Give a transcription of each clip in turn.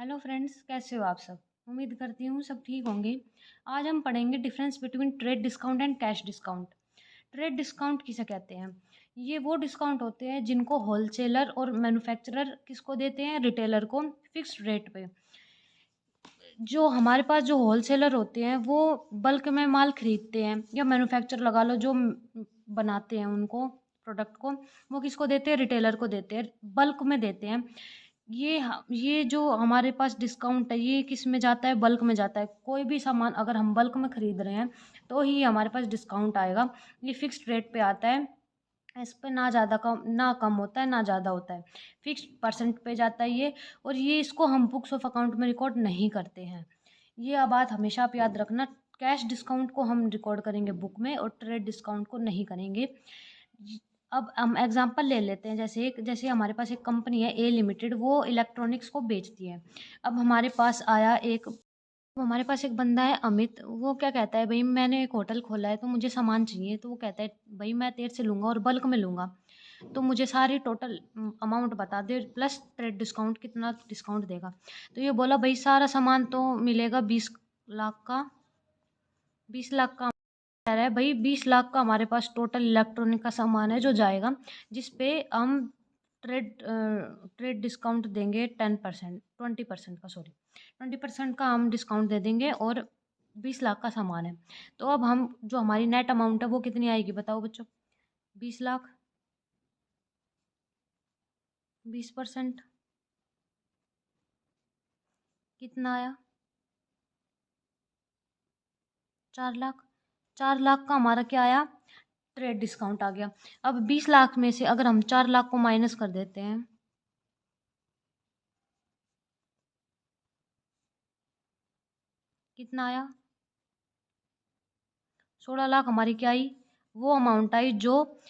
Hello friends, कैसे हो आप सब। उम्मीद करती हूँ सब ठीक होंगे। आज हम पढ़ेंगे difference between trade discount and cash discount. Trade discount किसे कहते हैं? ये वो डिस्काउंट होते हैं जिनको होलसेलर और मैन्युफैक्चरर किसको देते हैं, रिटेलर को, फिक्स्ड रेट पे। जो हमारे पास जो होलसेलर होते हैं वो बल्क में माल खरीदते हैं, या मैन्युफैक्चर लगा लो जो बनाते हैं उनको, प्रोडक्ट को, वो किसको देते हैं, रिटेलर को देते हैं, बल्क में देते हैं। ये जो हमारे पास डिस्काउंट है ये किस में जाता है, बल्क में जाता है। कोई भी सामान अगर हम बल्क में खरीद रहे हैं तो ही हमारे पास डिस्काउंट आएगा। ये फिक्स्ड रेट पे आता है। इस पे ना ज़्यादा कम ना कम होता है ना ज़्यादा होता है। फिक्स्ड परसेंट पे जाता है ये। और ये इसको हम बुक्स ऑफ अकाउंट में रिकॉर्ड नहीं करते हैं। ये बात हमेशा आप याद रखना। कैश डिस्काउंट को हम रिकॉर्ड करेंगे बुक में और ट्रेड डिस्काउंट को नहीं करेंगे। अब हम एग्जांपल ले लेते हैं। जैसे हमारे पास एक कंपनी है ए लिमिटेड, वो इलेक्ट्रॉनिक्स को बेचती है। अब हमारे पास एक बंदा है अमित। वो क्या कहता है, भाई मैंने एक होटल खोला है तो मुझे सामान चाहिए। तो वो कहता है, भाई मैं तेरे से लूँगा और बल्क में लूँगा, तो मुझे सारी टोटल अमाउंट बता दे प्लस ट्रेड डिस्काउंट, कितना डिस्काउंट देगा। तो ये बोला, भाई सारा सामान तो मिलेगा 20 लाख का। 20 लाख का कह रहा है, भाई 20 लाख का हमारे पास टोटल इलेक्ट्रॉनिक का सामान है जो जाएगा, जिस पे हम ट्रेड डिस्काउंट देंगे 10%, 20% का, सॉरी 20% का हम डिस्काउंट दे देंगे। और 20 लाख का सामान है। तो अब हम जो हमारी नेट अमाउंट है वो कितनी आएगी, बताओ बच्चों। 20 लाख, 20% कितना आया? 4 लाख। 4 लाख का हमारा क्या आया, ट्रेड डिस्काउंट आ गया। अब 20 लाख में से अगर हम 4 लाख को माइनस कर देते हैं, कितना आया? 16 लाख हमारी क्या आई, वो अमाउंट आई जो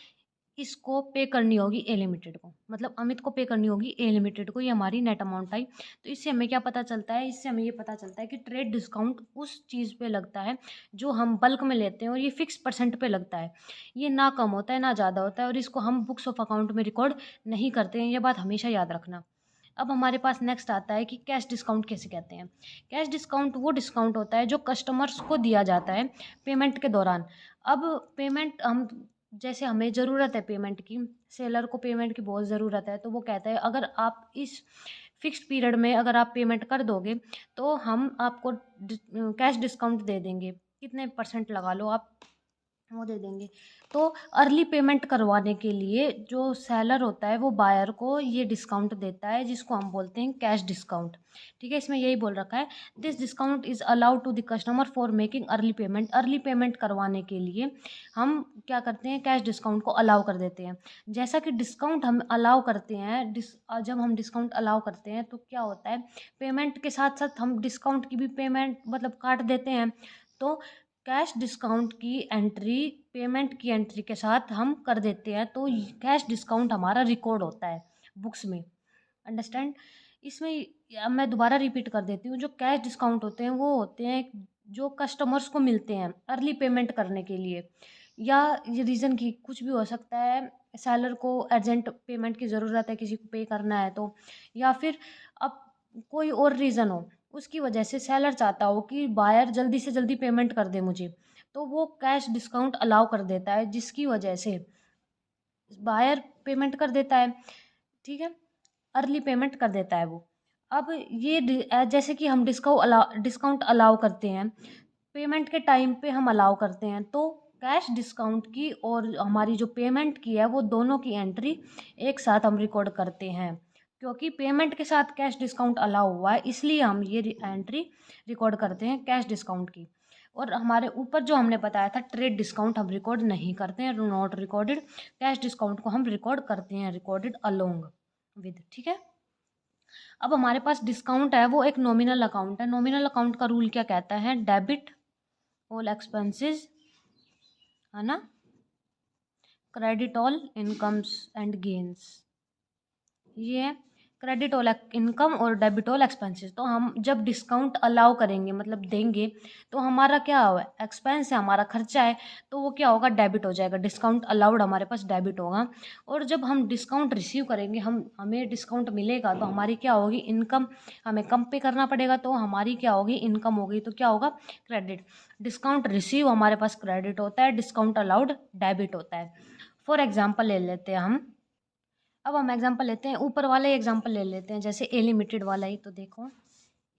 इसको पे करनी होगी ए लिमिटेड को, मतलब अमित को पे करनी होगी ए लिमिटेड को। ये हमारी नेट अमाउंट आई। तो इससे हमें क्या पता चलता है, इससे हमें ये पता चलता है कि ट्रेड डिस्काउंट उस चीज़ पे लगता है जो हम बल्क में लेते हैं, और ये फिक्स परसेंट पे लगता है। ये ना कम होता है ना ज़्यादा होता है, और इसको हम बुक्स ऑफ अकाउंट में रिकॉर्ड नहीं करते हैं। ये बात हमेशा याद रखना। अब हमारे पास नेक्स्ट आता है कि कैश डिस्काउंट कैसे कहते हैं। कैश डिस्काउंट वो डिस्काउंट होता है जो कस्टमर्स को दिया जाता है पेमेंट के दौरान। अब पेमेंट हम, जैसे हमें ज़रूरत है पेमेंट की, सेलर को पेमेंट की बहुत ज़रूरत है, तो वो कहता है अगर आप इस फिक्स्ड पीरियड में अगर आप पेमेंट कर दोगे तो हम आपको कैश डिस्काउंट दे देंगे, कितने परसेंट लगा लो आप, वो दे देंगे। तो अर्ली पेमेंट करवाने के लिए जो सेलर होता है वो बायर को ये डिस्काउंट देता है, जिसको हम बोलते हैं कैश डिस्काउंट। ठीक है, इसमें यही बोल रखा है, this discount is allowed to the customer for making early payment. Early payment करवाने के लिए हम क्या करते हैं, कैश डिस्काउंट को अलाउ कर देते हैं। जैसा कि डिस्काउंट हम अलाउ करते हैं, जब हम डिस्काउंट अलाउ करते हैं तो क्या होता है, पेमेंट के साथ साथ हम डिस्काउंट की भी पेमेंट मतलब काट देते हैं। तो कैश डिस्काउंट की एंट्री पेमेंट की एंट्री के साथ हम कर देते हैं, तो कैश डिस्काउंट हमारा रिकॉर्ड होता है बुक्स में। अंडरस्टैंड? इसमें अब मैं दोबारा रिपीट कर देती हूँ। जो कैश डिस्काउंट होते हैं वो होते हैं जो कस्टमर्स को मिलते हैं अर्ली पेमेंट करने के लिए, या ये रीज़न की कुछ भी हो सकता है। सेलर को अर्जेंट पेमेंट की ज़रूरत है, किसी को पे करना है तो, या फिर अब कोई और रीज़न हो, उसकी वजह से सेलर चाहता हो कि बायर जल्दी से जल्दी पेमेंट कर दे मुझे, तो वो कैश डिस्काउंट अलाउ कर देता है, जिसकी वजह से बायर पेमेंट कर देता है। ठीक है, अर्ली पेमेंट कर देता है वो। अब जैसे कि हम डिस्काउंट अलाउ करते हैं, पेमेंट के टाइम पे हम अलाउ करते हैं, तो कैश डिस्काउंट की और हमारी जो पेमेंट की है वो दोनों की एंट्री एक साथ हम रिकॉर्ड करते हैं। क्योंकि पेमेंट के साथ कैश डिस्काउंट अलाउ हुआ है, इसलिए हम ये एंट्री रिकॉर्ड करते हैं कैश डिस्काउंट की। और हमारे ऊपर जो हमने बताया था ट्रेड डिस्काउंट हम रिकॉर्ड नहीं करते हैं, नॉट रिकॉर्डेड। कैश डिस्काउंट को हम रिकॉर्ड करते हैं, रिकॉर्डेड अलोंग विद। ठीक है, अब हमारे पास डिस्काउंट है वो एक नॉमिनल अकाउंट है। नॉमिनल अकाउंट का रूल क्या कहता है, डेबिट ऑल एक्सपेंसेस, है ना, credit all incomes and gains, ये है। क्रेडिट ऑल इनकम और डेबिट ऑल एक्सपेंसेस। तो हम जब डिस्काउंट अलाउ करेंगे मतलब देंगे तो हमारा क्या हुआ, एक्सपेंस है, हमारा खर्चा है, तो वो क्या होगा, डेबिट हो जाएगा। डिस्काउंट अलाउड हमारे पास डेबिट होगा। और जब हम डिस्काउंट रिसीव करेंगे, हमें डिस्काउंट मिलेगा, तो हमारी क्या होगी, इनकम। हमें कम पे करना पड़ेगा तो हमारी क्या होगी, इनकम होगी। तो क्या होगा, क्रेडिट। डिस्काउंट रिसीव हमारे पास क्रेडिट होता है, डिस्काउंट अलाउड डेबिट होता है। फॉर एग्जाम्पल ले लेते हैं हम। अब हम एग्जांपल लेते हैं, ऊपर वाले एग्जांपल ले लेते हैं, जैसे ए लिमिटेड वाला ही। तो देखो,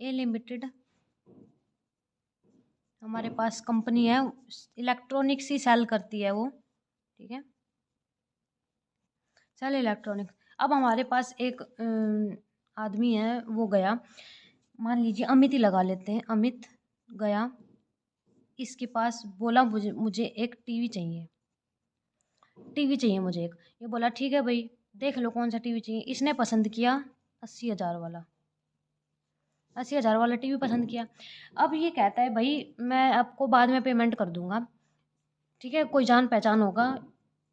ए लिमिटेड हमारे पास कंपनी है, इलेक्ट्रॉनिक्स ही सेल करती है वो, ठीक है, सेल इलेक्ट्रॉनिक्स। अब हमारे पास एक आदमी है, वो गया, मान लीजिए अमित ही लगा लेते हैं, अमित गया, इसके पास बोला मुझे मुझे एक टीवी चाहिए, टीवी चाहिए मुझे एक। ये बोला ठीक है भाई, देख लो कौन सा टीवी चाहिए। इसने पसंद किया 80,000 वाला, 80,000 वाला टीवी पसंद किया। अब ये कहता है भाई मैं आपको बाद में पेमेंट कर दूंगा, ठीक है, कोई जान पहचान होगा।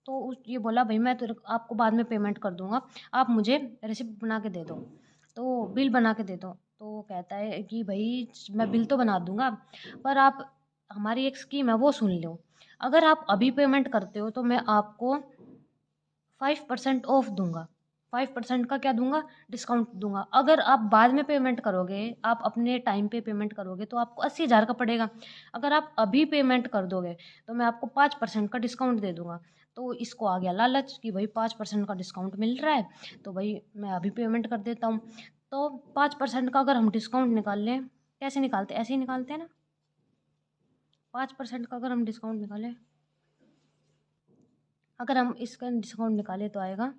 तो ये बोला भाई मैं तो आपको बाद में पेमेंट कर दूंगा, आप मुझे रिसिप्ट बना के दे दो, तो बिल बना के दे दो। तो वो कहता है कि भाई मैं बिल तो बना दूंगा, पर आप हमारी एक स्कीम है वो सुन लो। अगर आप अभी पेमेंट करते हो तो मैं आपको 5% ऑफ दूंगा, 5% का क्या दूंगा, डिस्काउंट दूंगा। अगर आप बाद में पेमेंट करोगे, आप अपने टाइम पे पेमेंट करोगे, तो आपको 80,000 का पड़ेगा। अगर आप अभी पेमेंट कर दोगे तो मैं आपको 5% का डिस्काउंट दे दूंगा। तो इसको आ गया लालच कि भाई 5% का डिस्काउंट मिल रहा है, तो भाई मैं अभी पेमेंट कर देता हूँ। तो 5% का अगर हम डिस्काउंट निकाल लें, कैसे निकालते, ऐसे ही निकालते हैं ना। 5% का अगर हम डिस्काउंट निकालें, अगर हम इसका डिस्काउंट निकालें तो आएगा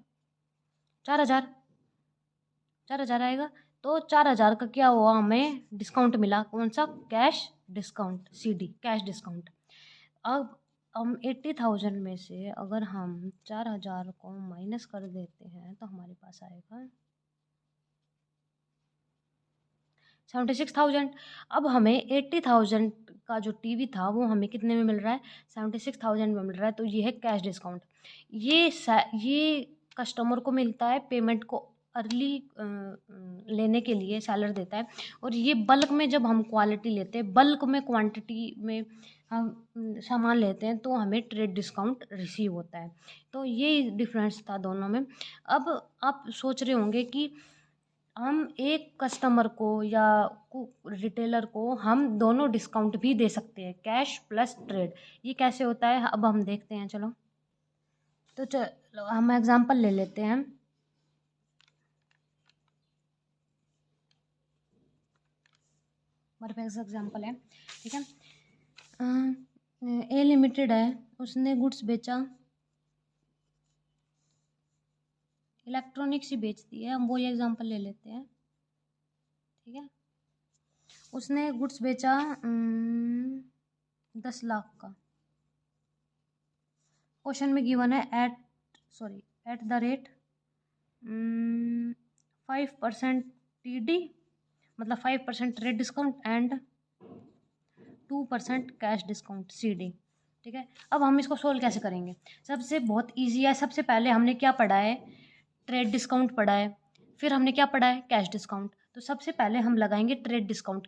4,000, 4,000 आएगा। तो 4,000 का क्या हुआ, हमें डिस्काउंट मिला, कौन सा, cash discount, CD, cash discount. अब हम 80,000 में से अगर हम 4,000 को माइनस कर देते हैं तो हमारे पास आएगा 76,000। अब हमें 80,000 का जो टीवी था वो हमें कितने में मिल रहा है, 76,000 में मिल रहा है। तो ये है कैश डिस्काउंट। ये कस्टमर को मिलता है, पेमेंट को अर्ली लेने के लिए सेलर देता है। और ये बल्क में जब हम क्वालिटी लेते हैं, बल्क में क्वांटिटी में हम सामान लेते हैं, तो हमें ट्रेड डिस्काउंट रिसीव होता है। तो ये डिफरेंस था दोनों में। अब आप सोच रहे होंगे कि हम एक कस्टमर को या रिटेलर को हम दोनों डिस्काउंट भी दे सकते हैं, कैश प्लस ट्रेड। ये कैसे होता है, अब हम देखते हैं, चलो। तो चलो हम एग्जांपल ले लेते हैं। हमारे पास एग्जांपल है, ठीक है। ए लिमिटेड है, उसने गुड्स बेचा, इलेक्ट्रॉनिक्स ही बेचती है, हम वही एग्जांपल ले लेते हैं, ठीक है। उसने गुड्स बेचा 10 लाख का। क्वेश्चन में गिवन है एट द रेट 5% TD, मतलब 5% rate discount and 2% cash discount CD, ठीक है। अब हम इसको सोल्व कैसे करेंगे, सबसे बहुत ईजी है। सबसे पहले हमने क्या पढ़ा है, ट्रेड डिस्काउंट पढ़ा है, फिर हमने क्या पढ़ा है, कैश डिस्काउंट। तो सबसे पहले हम लगाएंगे ट्रेड डिस्काउंट।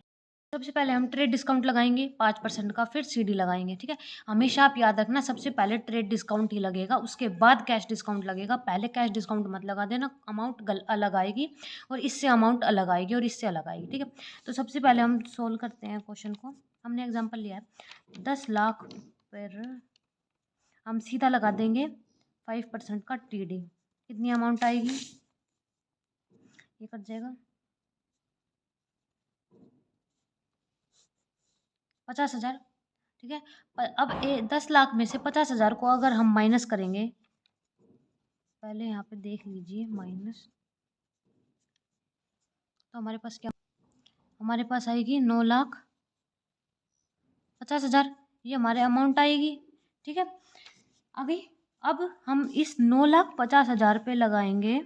सबसे पहले हम ट्रेड डिस्काउंट लगाएंगे 5% का, फिर CD लगाएंगे, ठीक है। हमेशा आप याद रखना, सबसे पहले ट्रेड डिस्काउंट ही लगेगा, उसके बाद कैश डिस्काउंट लगेगा। पहले कैश डिस्काउंट मत लगा देना, अमाउंट अलग आएगी, और इससे अमाउंट अलग आएगी, और इससे अलग आएगी, ठीक है। तो सबसे पहले हम सोल्व करते हैं क्वेश्चन को। हमने एग्जाम्पल लिया है 10 लाख पर हम सीधा लगा देंगे 5% का TD, कितनी अमाउंट आएगी, ये कट जाएगा 50,000, ठीक है। अब 10 लाख में से 50,000 को अगर हम माइनस करेंगे, पहले यहाँ पे देख लीजिए माइनस, तो हमारे पास क्या, हमारे पास आएगी 9,50,000, ये हमारे अमाउंट आएगी, ठीक है। अभी अब हम इस 9,50,000 पे लगाएंगे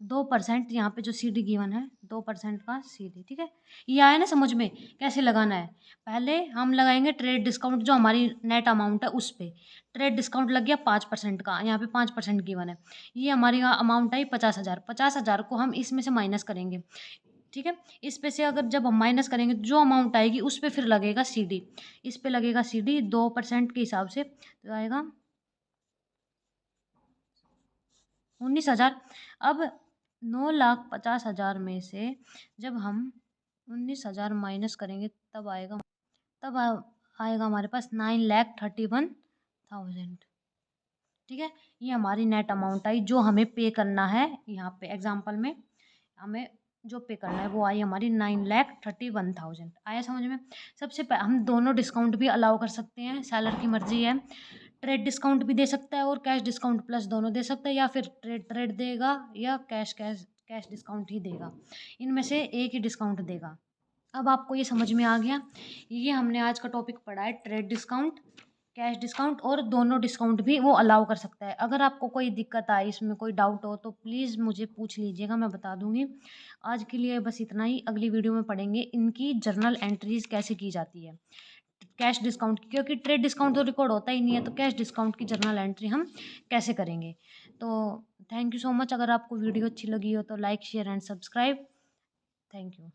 2% यहाँ पे जो सी डी गिवन है 2% का सी डी, ठीक है। ये आया ना समझ में कैसे लगाना है। पहले हम लगाएंगे ट्रेड डिस्काउंट जो हमारी नेट अमाउंट है उस पे। ट्रेड डिस्काउंट लग गया 5% का, यहाँ पे 5% गिवन है। ये हमारी अमाउंट आई 50,000। 50,000 को हम इसमें से माइनस करेंगे, ठीक है। इस पे से अगर जब हम माइनस करेंगे जो अमाउंट आएगी उस पे फिर लगेगा सी डी। इस पे लगेगा सी डी 2% के हिसाब से, तो आएगा 19,000। अब 9,50,000 में से जब हम 19,000 माइनस करेंगे तब आएगा, तब आएगा हमारे पास 9,31,000, ठीक है। ये हमारी नेट अमाउंट आई जो हमें पे करना है। यहाँ पे एग्जाम्पल में हमें जो पे करना है वो आई हमारी 9,31,000। आया समझ में। सबसे हम दोनों डिस्काउंट भी अलाउ कर सकते हैं, सेलर की मर्जी है। ट्रेड डिस्काउंट भी दे सकता है और कैश डिस्काउंट प्लस दोनों दे सकता है, या फिर ट्रेड ट्रेड देगा या कैश कैश कैश डिस्काउंट ही देगा। इनमें से एक ही डिस्काउंट देगा। अब आपको ये समझ में आ गया। ये हमने आज का टॉपिक पढ़ा है ट्रेड डिस्काउंट, कैश डिस्काउंट, और दोनों डिस्काउंट भी वो अलाउ कर सकता है। अगर आपको कोई दिक्कत आए, इसमें कोई डाउट हो तो प्लीज़ मुझे पूछ लीजिएगा, मैं बता दूंगी। आज के लिए बस इतना ही। अगली वीडियो में पढ़ेंगे इनकी जर्नल एंट्रीज कैसे की जाती है कैश डिस्काउंट की, क्योंकि ट्रेड डिस्काउंट तो रिकॉर्ड होता ही नहीं है, तो कैश डिस्काउंट की जर्नल एंट्री हम कैसे करेंगे। तो थैंक यू सो मच। अगर आपको वीडियो अच्छी लगी हो तो like share and subscribe. Thank you.